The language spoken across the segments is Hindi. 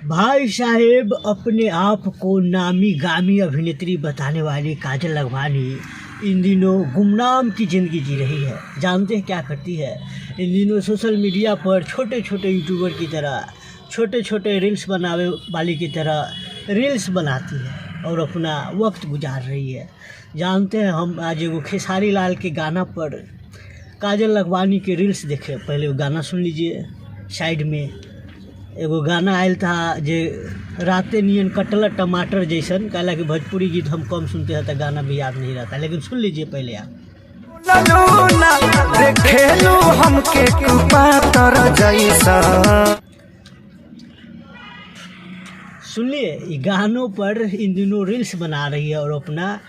भाई साहेब, अपने आप को नामी गामी अभिनेत्री बताने वाली काजल लखमानी इन दिनों गुमनाम की ज़िंदगी जी रही है। जानते हैं क्या करती है? इन दिनों सोशल मीडिया पर छोटे छोटे यूट्यूबर की तरह, छोटे छोटे रील्स बनाने वाली की तरह रील्स बनाती है और अपना वक्त गुजार रही है। जानते हैं, हम आज एगो खेसारी लाल के गाना पर काजल लखमानी के रील्स देखे। पहले वो गाना सुन लीजिए। साइड में एगो गाना आयल था जे राते नियन कटला टमाटर जैसन, कहला कि भोजपुरी गीत हम कम सुनते हैं तो गाना भी याद नहीं रहता, लेकिन सुन लीजिए पहले आप। सुनिए, ये गानों पर इन दिनों रील्स बना रही है और अपना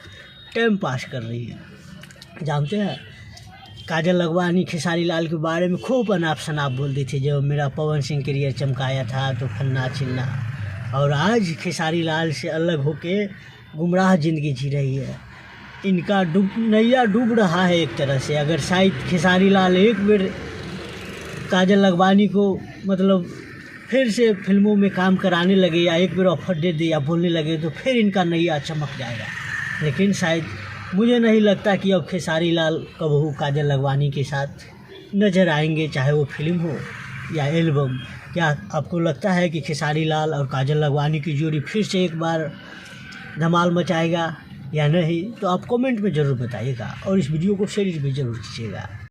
टाइम पास कर रही है। जानते हैं, काजल लखमानी खेसारी लाल के बारे में खूब अनाप शनाप बोलती थी, जब मेरा पवन सिंह करियर चमकाया था तो फन्ना चिन्ना, और आज खेसारी लाल से अलग होके गुमराह ज़िंदगी जी रही है। इनका नैया डूब रहा है एक तरह से। अगर शायद खेसारी लाल एक बार काजल लखमानी को मतलब फिर से फिल्मों में काम कराने लगे या एक बार ऑफर दे दे या बोलने लगे तो फिर इनका नैया चमक जाएगा। लेकिन शायद मुझे नहीं लगता कि अब खेसारी लाल कबहू काजल लखमानी के साथ नज़र आएंगे, चाहे वो फिल्म हो या एल्बम। क्या आपको लगता है कि खेसारी लाल और काजल लखमानी की जोड़ी फिर से एक बार धमाल मचाएगा या नहीं? तो आप कमेंट में ज़रूर बताइएगा और इस वीडियो को शेयर भी ज़रूर कीजिएगा।